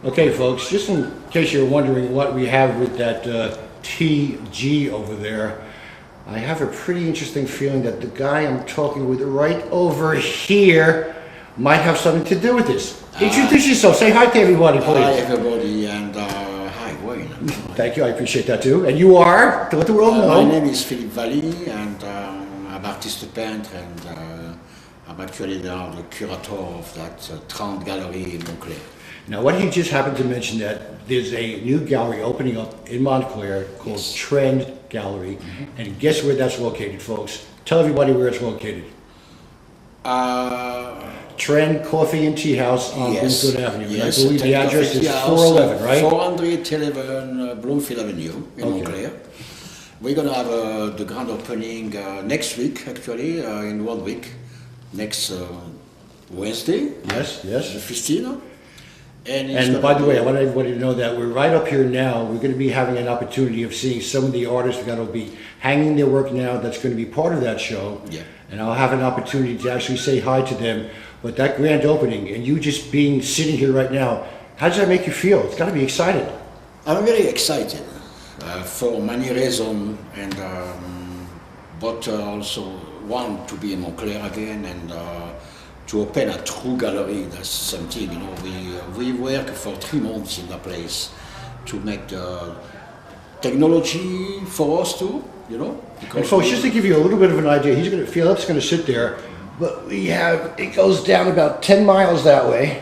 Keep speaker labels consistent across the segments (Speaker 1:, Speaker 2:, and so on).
Speaker 1: Okay, folks, just in case you're wondering what we have with that TG over there, I have a pretty interesting feeling that the guy I'm talking with right over here might have something to do with this. Introduce yourself. Say hi to everybody, please.
Speaker 2: Hi, everybody, and hi, Wayne.
Speaker 1: Thank you. I appreciate that, too. And you are? To let the world know.
Speaker 2: My name is Valy, and I'm artist painter, and I'm actually now the curator of that Trend Gallery in Montclair.
Speaker 1: Now, what he just happened to mention that there's a new gallery opening up in Montclair called Trend Gallery, and guess where that's located, folks? Tell everybody where it's located. Trend Coffee and Tea House on Bloomfield Avenue.
Speaker 2: Yes,
Speaker 1: I believe the address is 411, right?
Speaker 2: 411 Bloomfield Avenue in Montclair. We're going to have the grand opening next week, actually, in 1 week, next Wednesday.
Speaker 1: Yes.
Speaker 2: The 15th.
Speaker 1: And by the way, I want everybody to know that we're right up here now. We're going to be having an opportunity of seeing some of the artists that will be hanging their work now that's going to be part of that show.
Speaker 2: Yeah.
Speaker 1: And I'll have an opportunity to actually say hi to them. But that grand opening, and you just sitting here right now, how does that make you feel? It's got to be exciting.
Speaker 2: I'm very excited for many reasons, and but also want to be in Montclair again and to open a true gallery. That's something, you know. We work for 3 months in the place to make the technology for us too, you know.
Speaker 1: And folks, just to give you a little bit of an idea, Philip's going to sit there, but it goes down about 10 miles that way.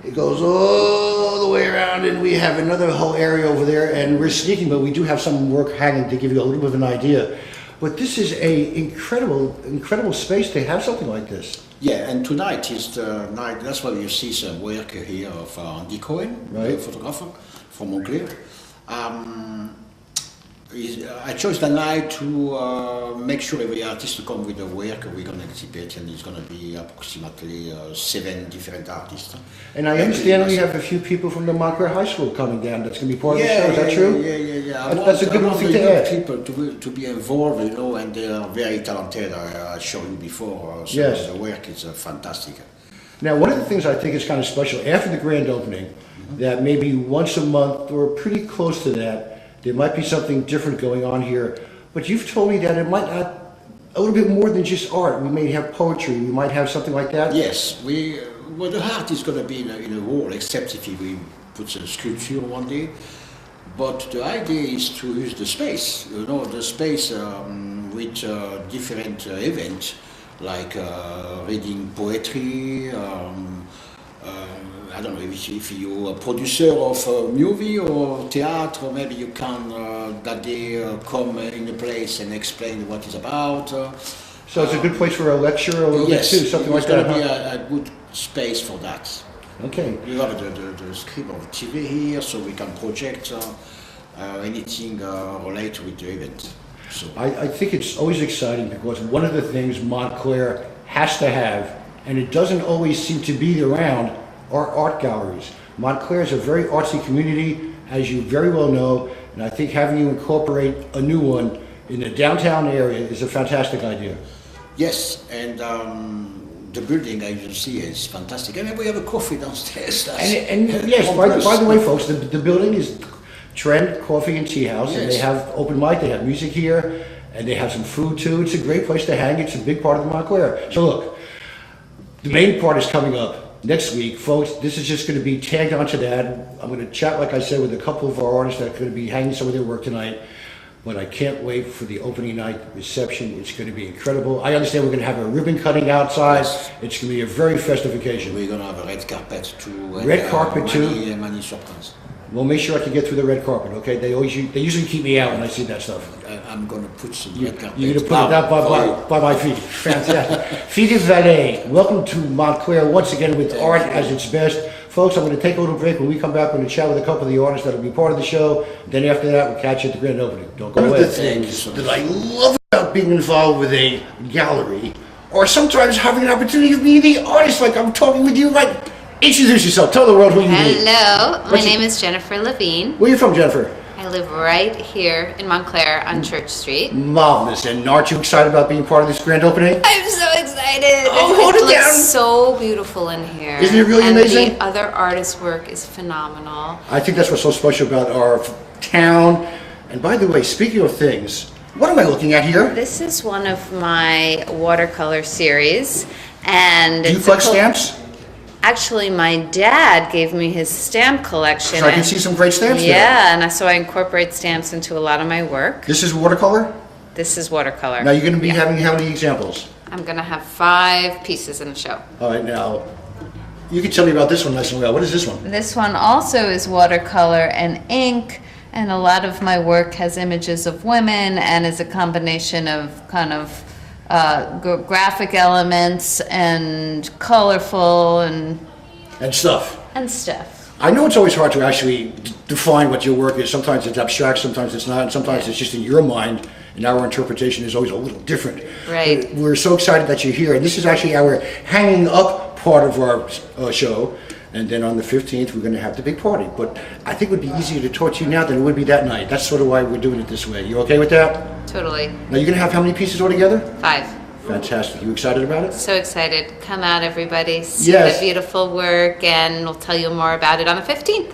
Speaker 1: It goes all the way around, and we have another whole area over there, and we're sneaking, but we do have some work hanging to give you a little bit of an idea. But this is a incredible space to have something like this.
Speaker 2: Yeah, and tonight is the night. That's why you see some work here of Jay Cohen, the photographer from Montclair. I chose the night to make sure every artist to come with the work we're going to exhibit, and it's going to be approximately 7 different artists.
Speaker 1: And I understand we have a few people from the Montclair High School coming down that's going to be part of the show. Is that true?
Speaker 2: Yeah.
Speaker 1: That's a good thing to add.
Speaker 2: People to be involved, you know, and they are very talented. I showed you before. So
Speaker 1: yes.
Speaker 2: The work is fantastic.
Speaker 1: Now, one of the things I think is kind of special after the grand opening, that maybe once a month or pretty close to that, there might be something different going on here. But you've told me that it might not, a little bit more than just art. We may have poetry. We might have something like that.
Speaker 2: Yes, well, the art is going to be in a wall, except if we put a sculpture one day. But the idea is to use the space, you know, the space with different events, like reading poetry, I don't know if you're a producer of a movie or theater, maybe you can that day come in the place and explain what it's about.
Speaker 1: So it's a good place for a lecture a little bit too, something like that.
Speaker 2: It's going to be a good space for that.
Speaker 1: Okay.
Speaker 2: We have the script of TV here, so we can project anything related with the event. So
Speaker 1: I think it's always exciting because one of the things Montclair has to have, and it doesn't always seem to be around, are art galleries. Montclair is a very artsy community, as you very well know, and I think having you incorporate a new one in the downtown area is a fantastic idea.
Speaker 2: Yes, and the building, as you see, is fantastic. And we have a coffee downstairs.
Speaker 1: And yes, by the way, folks, the building is Trend Coffee and Tea House, and they have open mic, they have music here, and they have some food too. It's a great place to hang. It's a big part of Montclair. So look, the main part is coming up next week, folks. This is just going to be tagged onto that. I'm going to chat, like I said, with a couple of our artists that are going to be hanging some of their work tonight. But I can't wait for the opening night reception. It's going to be incredible. I understand we're going to have a ribbon cutting outside. Yes. It's going to be a very festive occasion.
Speaker 2: We're going to have a red carpet too.
Speaker 1: Red carpet too.
Speaker 2: Many surprises.
Speaker 1: We'll make sure I can get through the red carpet, okay? They usually keep me out when I see that stuff.
Speaker 2: I'm going to put some red carpet.
Speaker 1: You're going to put it out by my feet. Fantastic. Philippe Valy, welcome to Montclair once again with art as its best. Folks, I'm going to take a little break. When we come back, we're going to chat with a couple of the artists that will be part of the show. Then after that, we'll catch you at the grand opening. Don't go away. One of the things that I love about being involved with a gallery, or sometimes having an opportunity of being the artist, like I'm talking with you right. Introduce yourself. Tell the world who you are.
Speaker 3: Hello, my name is Jennifer Levine.
Speaker 1: Where are you from, Jennifer?
Speaker 3: I live right here in Montclair on Church Street.
Speaker 1: Marvelous. And aren't you excited about being part of this grand opening?
Speaker 3: I'm so excited.
Speaker 1: Oh, hold it
Speaker 3: looks
Speaker 1: down.
Speaker 3: so beautiful in here.
Speaker 1: Isn't it really amazing?
Speaker 3: And the other artist work is phenomenal.
Speaker 1: I think that's what's so special about our town. And by the way, speaking of things, what am I looking at here?
Speaker 3: This is one of my watercolor series. And
Speaker 1: Do you
Speaker 3: it's
Speaker 1: collect stamps?
Speaker 3: Actually, my dad gave me his stamp collection.
Speaker 1: So I can see some great stamps there.
Speaker 3: Yeah, and so I incorporate stamps into a lot of my work.
Speaker 1: This is watercolor?
Speaker 3: This is watercolor.
Speaker 1: Now you're going to be having how many examples?
Speaker 3: I'm going to have 5 pieces in the show.
Speaker 1: All right, now, you can tell me about this one nice and well. What is this one?
Speaker 3: This one also is watercolor and ink, and a lot of my work has images of women and is a combination of kind of graphic elements and colorful and
Speaker 1: stuff. I know it's always hard to actually define what your work is. Sometimes it's abstract, sometimes it's not, and sometimes it's just in your mind, and our interpretation is always a little different.
Speaker 3: Right.
Speaker 1: We're so excited that you're here, and this is actually our hanging up part of our show. And then on the 15th, we're going to have the big party. But I think it would be easier to talk to you now than it would be that night. That's sort of why we're doing it this way. You okay with that?
Speaker 3: Totally.
Speaker 1: Now, you're going to have how many pieces altogether?
Speaker 3: 5.
Speaker 1: Fantastic. You excited about it?
Speaker 3: So excited. Come out, everybody. See
Speaker 1: Yes.
Speaker 3: the beautiful work, and we'll tell you more about it on the 15th.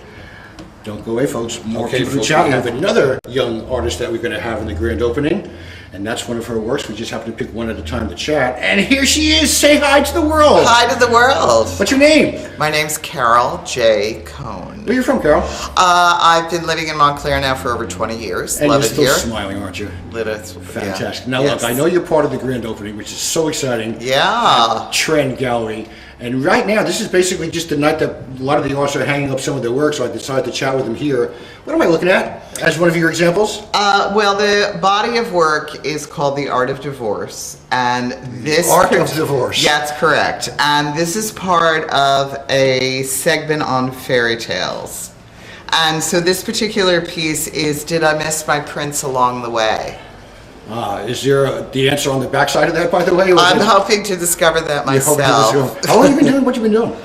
Speaker 1: Don't go away, folks. More
Speaker 2: Okay,
Speaker 1: people to
Speaker 2: folks,
Speaker 1: chat. We
Speaker 2: we
Speaker 1: have
Speaker 2: have-
Speaker 1: another young artist that we're going to have in the grand opening, and that's one of her works. We just happen to pick one at a time to chat. And here she is. Say hi to the world.
Speaker 4: Hi to the world.
Speaker 1: What's your name?
Speaker 4: My name's Carol Jay Cohen.
Speaker 1: Where are you from, Carol?
Speaker 4: I've been living in Montclair now for over 20 years.
Speaker 1: And
Speaker 4: Love
Speaker 1: you're
Speaker 4: it
Speaker 1: still
Speaker 4: here.
Speaker 1: smiling, aren't you? Fantastic. Now,
Speaker 4: Yes.
Speaker 1: look, I know you're part of the grand opening, which is so exciting.
Speaker 4: Yeah.
Speaker 1: Trend Gallery. And right now, this is basically just the night that a lot of the artists are hanging up some of their work, so I decided to chat with them here. What am I looking at as one of your examples?
Speaker 4: Well, the body of work is called The Art of Divorce. And this...
Speaker 1: Art of Divorce.
Speaker 4: Yeah, that's correct. And this is part of a segment on fairy tales. And so this particular piece is Did I Miss My Prince Along the Way?
Speaker 1: Is there the answer on the backside of that, by the way?
Speaker 4: I'm hoping to discover that
Speaker 1: You're hoping
Speaker 4: myself.
Speaker 1: to discover- How long have you been doing what you've been doing?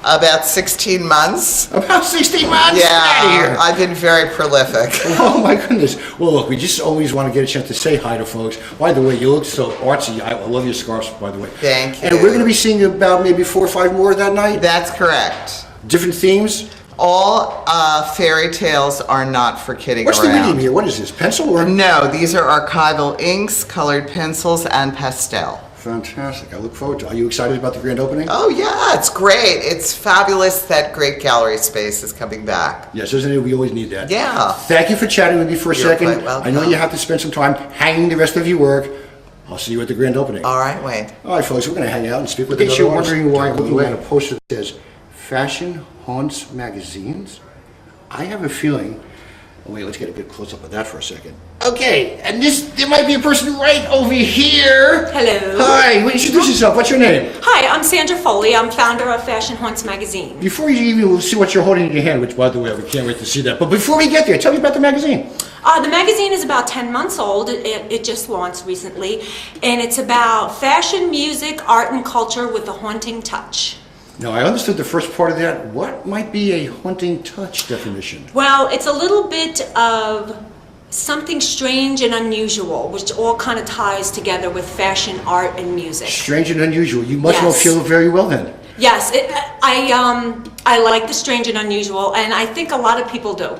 Speaker 4: About 16 months.
Speaker 1: About 16 months? Get out of
Speaker 4: Yeah,
Speaker 1: here.
Speaker 4: I've been very prolific.
Speaker 1: Oh my goodness. Well, look, we just always want to get a chance to say hi to folks. By the way, you look so artsy. I love your scarves, by the way.
Speaker 4: Thank you.
Speaker 1: And we're going to be seeing about maybe 4 or 5 more that night.
Speaker 4: That's correct.
Speaker 1: Different themes.
Speaker 4: All fairy tales are not for kidding
Speaker 1: What's the
Speaker 4: around.
Speaker 1: medium here? What is this? Pencil or?
Speaker 4: No, these are archival inks, colored pencils, and pastel.
Speaker 1: Fantastic. I look forward to it. Are you excited about the grand opening?
Speaker 4: Oh yeah, it's great. It's fabulous that great gallery space is coming back.
Speaker 1: Yes, isn't it? We always need that.
Speaker 4: Yeah.
Speaker 1: Thank you for chatting with me for a
Speaker 4: You're
Speaker 1: second.
Speaker 4: quite welcome.
Speaker 1: I know you have to spend some time hanging the rest of your work. I'll see you at the grand opening.
Speaker 4: All right, Wayne.
Speaker 1: All right, folks, we're going to hang out and speak with
Speaker 4: In
Speaker 1: another
Speaker 4: case you're
Speaker 1: artist.
Speaker 4: wondering
Speaker 1: why I'm looking at a poster that says Fashion Haunts Magazines. I have a feeling... Oh, wait, let's get a good close-up of that for a second. Okay, and there might be a person right over here.
Speaker 5: Hello.
Speaker 1: Hi, introduce yourself. What's your name?
Speaker 5: Hi, I'm Sandra Foley. I'm founder of Fashion Haunts magazine.
Speaker 1: Before you even see what you're holding in your hand, which, by the way, we can't wait to see that. But before we get there, tell me about the magazine.
Speaker 5: The magazine is about 10 months old. It just launched recently. And it's about fashion, music, art, and culture with a haunting touch.
Speaker 1: Now, I understood the first part of that. What might be a haunting touch definition?
Speaker 5: Well, it's a little bit of something strange and unusual, which all kind of ties together with fashion, art, and music.
Speaker 1: Strange and unusual. You must well
Speaker 5: Yes.
Speaker 1: feel very well then.
Speaker 5: Yes, I like the strange and unusual, and I think a lot of people do.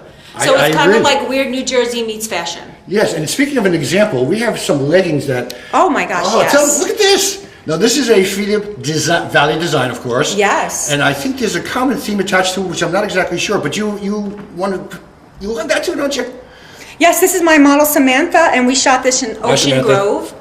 Speaker 5: So
Speaker 1: I
Speaker 5: it's kind
Speaker 1: agree.
Speaker 5: of like weird New Jersey meets fashion.
Speaker 1: Yes, and speaking of an example, we have some leggings that...
Speaker 5: Oh my gosh, yes.
Speaker 1: Look at this! Now, this is a Valy design, of course.
Speaker 5: Yes.
Speaker 1: And I think there's a common theme attached to it, which I'm not exactly sure, but you love that too, don't you?
Speaker 5: Yes, this is my model Samantha, and we shot this in Ocean
Speaker 1: Samantha.
Speaker 5: Grove.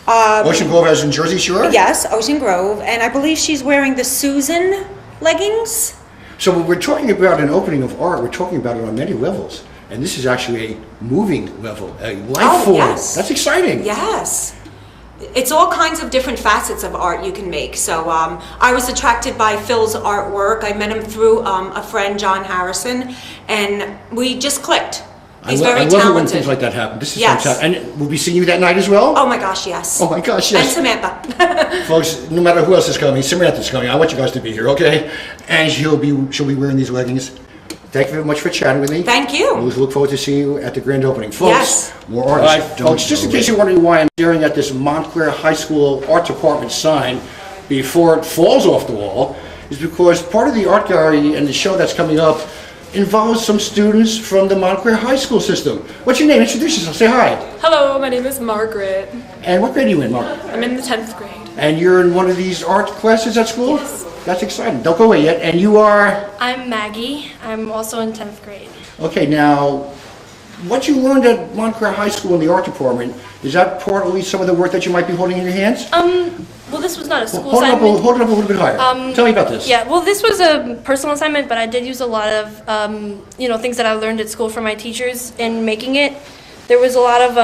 Speaker 1: Ocean Grove has in Jersey Shore?
Speaker 5: Yes, Ocean Grove, and I believe she's wearing the Susan leggings.
Speaker 1: So when we're talking about an opening of art, we're talking about it on many levels. And this is actually a moving level, a life form.
Speaker 5: Yes.
Speaker 1: That's exciting.
Speaker 5: Yes. It's all kinds of different facets of art you can make. So I was attracted by Phil's artwork. I met him through a friend, John Harrison, and we just clicked. He's very
Speaker 1: I love
Speaker 5: talented.
Speaker 1: it when things like that happen. This is
Speaker 5: Yes.
Speaker 1: fantastic. And we'll be seeing you that night as well?
Speaker 5: Oh my gosh, yes.
Speaker 1: Oh my gosh,
Speaker 5: And
Speaker 1: yes.
Speaker 5: Samantha.
Speaker 1: Folks, no matter who else is coming, Samantha's coming. I want you guys to be here, okay? And she'll be wearing these leggings. Thank you very much for chatting with me.
Speaker 5: Thank you.
Speaker 1: We look forward to seeing you at the grand opening. Folks,
Speaker 5: Yes.
Speaker 1: more
Speaker 6: All
Speaker 1: artists.
Speaker 6: right, folks, just in case you're wondering why I'm staring at this Montclair High School Art Department sign before it falls off the wall, is because part of the art gallery and the show that's coming up involves some students from the Montclair High School system. What's your name? Introduce yourself. Say hi.
Speaker 7: Hello, my name is Margaret.
Speaker 1: And what grade are you in, Mark?
Speaker 7: I'm in the 10th grade.
Speaker 1: And you're in one of these art classes at school?
Speaker 7: Yes.
Speaker 1: That's exciting. Don't go away yet. And you are?
Speaker 7: I'm Maggie. I'm also in 10th grade.
Speaker 1: Okay, now, what you learned at Montclair High School in the art department, is that partly some of the work that you might be holding in your hands?
Speaker 7: Well, this was not a school
Speaker 1: Hold it
Speaker 7: assignment.
Speaker 1: up a little bit higher. Tell me about this.
Speaker 7: Yeah, well, this was a personal assignment, but I did use a lot of, things that I learned at school from my teachers in making it. There was a lot of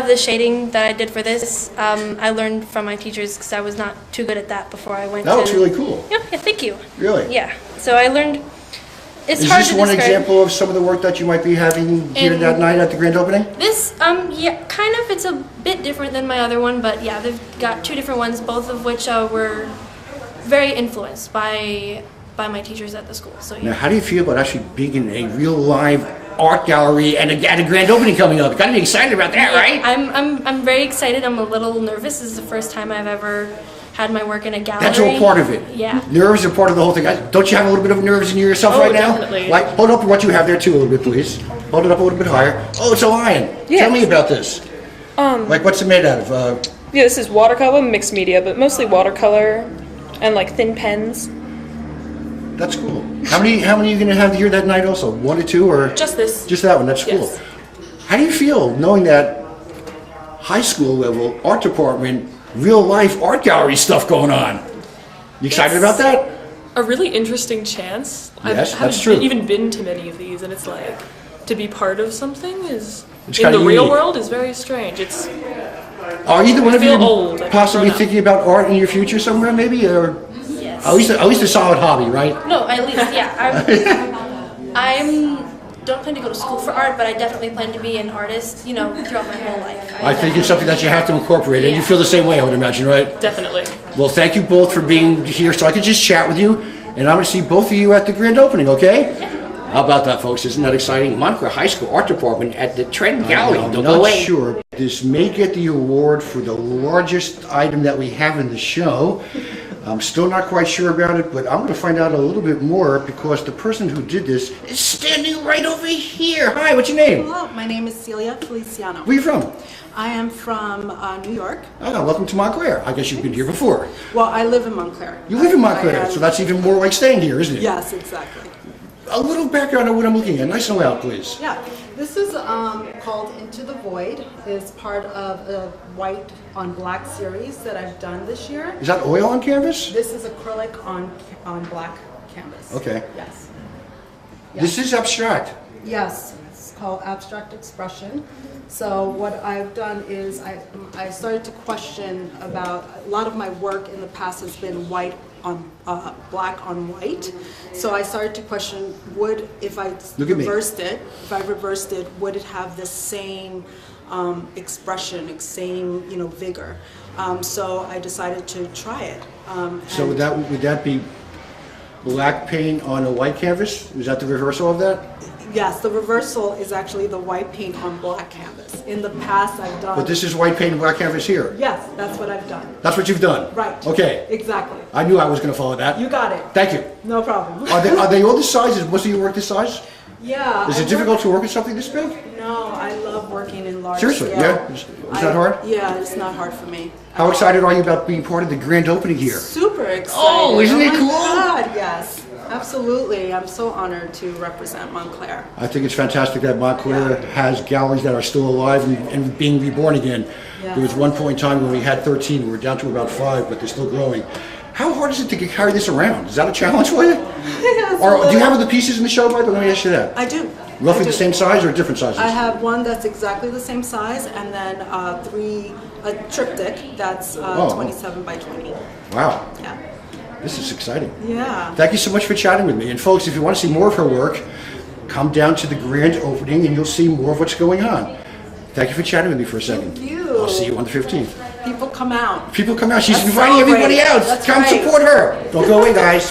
Speaker 7: the shading that I did for this. I learned from my teachers because I was not too good at that before I went
Speaker 1: That
Speaker 7: to...
Speaker 1: looks really cool.
Speaker 7: Yeah, thank you.
Speaker 1: Really?
Speaker 7: Yeah, so I learned... It's
Speaker 1: Is
Speaker 7: hard
Speaker 1: this
Speaker 7: to
Speaker 1: one
Speaker 7: describe.
Speaker 1: example of some of the work that you might be having here
Speaker 7: In-
Speaker 1: that night at the grand opening?
Speaker 7: This, yeah, kind of. It's a bit different than my other one, but yeah, they've got two different ones, both of which were very influenced by my teachers at the school. So
Speaker 1: Now,
Speaker 7: yeah.
Speaker 1: how do you feel about actually being in a real live art gallery and a grand opening coming up? You gotta be excited about that, right?
Speaker 7: I'm very excited. I'm a little nervous. This is the first time I've ever had my work in a gallery.
Speaker 1: That's all part of it.
Speaker 7: Yeah.
Speaker 1: Nerves are part of the whole thing. Don't you have a little bit of nerves in yourself
Speaker 7: Oh,
Speaker 1: right now?
Speaker 7: definitely.
Speaker 1: Like, hold up what you have there too a little bit, please. Hold it up a little bit higher. Oh, it's a lion.
Speaker 8: Yeah.
Speaker 1: Tell me about this. Like, what's it made out of?
Speaker 8: Yeah, this is watercolor, mixed media, but mostly watercolor and like thin pens.
Speaker 1: That's cool. How many are you going to have here that night also? 1 or 2 or?
Speaker 8: Just this.
Speaker 1: Just that one. That's cool.
Speaker 8: Yes.
Speaker 1: How do you feel knowing that high school level art department, real life art gallery stuff going on? You excited about that?
Speaker 8: A really interesting chance.
Speaker 1: Yes,
Speaker 8: I
Speaker 1: that's
Speaker 8: haven't
Speaker 1: true.
Speaker 8: even been to many of these, and it's like to be part of something is
Speaker 1: It's
Speaker 8: in
Speaker 1: kinda
Speaker 8: the real
Speaker 1: unique.
Speaker 8: world is very strange. It's
Speaker 1: Are either one of
Speaker 8: feel
Speaker 1: you
Speaker 8: old. I
Speaker 1: possibly
Speaker 8: feel grown up.
Speaker 1: thinking about art in your future somewhere, maybe, or
Speaker 7: Yes.
Speaker 1: at least a solid hobby, right?
Speaker 7: No, at least yeah. I'm don't plan to go to school for art, but I definitely plan to be an artist. Throughout my whole life.
Speaker 1: I think it's something that you have to incorporate, and you feel the same way, I would imagine, right?
Speaker 8: definitely.
Speaker 1: Well, thank you both for being here, so I could just chat with you, and I'm going to see both of you at the grand opening, okay? How about that, folks? Isn't that exciting? Montclair High School Art Department at the Trent Gallery.
Speaker 6: I'm
Speaker 1: Don't
Speaker 6: not
Speaker 1: go away.
Speaker 6: sure.
Speaker 1: This may get the award for the largest item that we have in the show. I'm still not quite sure about it, but I'm going to find out a little bit more because the person who did this is standing right over here. Hi, what's your name?
Speaker 9: Hello, my name is Celia Feliciano.
Speaker 1: Where are you from?
Speaker 9: I am from New York.
Speaker 1: Oh, welcome to Montclair. I guess you've been here before.
Speaker 9: Well, I live in Montclair.
Speaker 1: You live in
Speaker 9: I
Speaker 1: Montclair,
Speaker 9: am-
Speaker 1: so that's even more like staying here, isn't it?
Speaker 9: Yes, exactly.
Speaker 1: A little background on what I'm looking at. Nice and loud, please.
Speaker 9: Yeah, this is called Into the Void. It's part of a white on black series that I've done this year.
Speaker 1: Is that oil on canvas?
Speaker 9: This is acrylic on black canvas.
Speaker 1: Okay.
Speaker 9: Yes.
Speaker 1: This is abstract.
Speaker 9: Yes, it's called abstract expression. So what I've done is I started to question about a lot of my work in the past has been white on black on white. So I started to question, if I
Speaker 1: Look at me.
Speaker 9: reversed it, would it have the same expression, same vigor? So I decided to try it.
Speaker 1: So would that be black paint on a white canvas? Is that the reversal of that?
Speaker 9: Yes, the reversal is actually the white paint on black canvas. In the past, I've done.
Speaker 1: But this is white paint and black canvas here.
Speaker 9: Yes, that's what I've done.
Speaker 1: That's what you've done?
Speaker 9: Right.
Speaker 1: Okay.
Speaker 9: Exactly.
Speaker 1: I knew I was going to follow that.
Speaker 9: You got it.
Speaker 1: Thank you.
Speaker 9: No problem.
Speaker 1: Are they all the sizes? Most of your work this size?
Speaker 9: Yeah.
Speaker 1: Is it difficult to work with something this big?
Speaker 9: No, I love working in large
Speaker 1: Seriously,
Speaker 9: scale.
Speaker 1: yeah? Is that hard?
Speaker 9: Yeah, it's not hard for me.
Speaker 1: How excited are you about being part of the grand opening here?
Speaker 9: Super excited.
Speaker 1: Oh, isn't it
Speaker 9: my
Speaker 1: cool?
Speaker 9: God, yes. Absolutely. I'm so honored to represent Montclair.
Speaker 1: I think it's fantastic that Montclair has galleries that are still alive and being reborn again.
Speaker 9: Yeah.
Speaker 1: There was one point in time when we had 13, we were down to about 5, but they're still growing. How hard is it to carry this around? Is that a challenge for you?
Speaker 9: Yes,
Speaker 1: Or do you
Speaker 9: a
Speaker 1: have
Speaker 9: little.
Speaker 1: other pieces in the show, Mike? Let me ask you that.
Speaker 9: I do.
Speaker 1: Roughly
Speaker 9: I
Speaker 1: the
Speaker 9: do.
Speaker 1: same size or different sizes?
Speaker 9: I have one that's exactly the same size, and then a triptych that's
Speaker 1: Oh.
Speaker 9: 27 by 20.
Speaker 1: Wow,
Speaker 9: Yeah.
Speaker 1: this is exciting.
Speaker 9: Yeah.
Speaker 1: Thank you so much for chatting with me. And folks, if you want to see more of her work, come down to the grand opening and you'll see more of what's going on. Thank you for chatting with me for a second.
Speaker 9: Thank you.
Speaker 1: I'll see you on the 15th.
Speaker 9: People come out.
Speaker 1: People come out. She's
Speaker 9: Let's
Speaker 1: inviting everybody
Speaker 9: celebrate.
Speaker 1: out.
Speaker 9: That's
Speaker 1: Come
Speaker 9: right.
Speaker 1: support her. Don't go away, guys.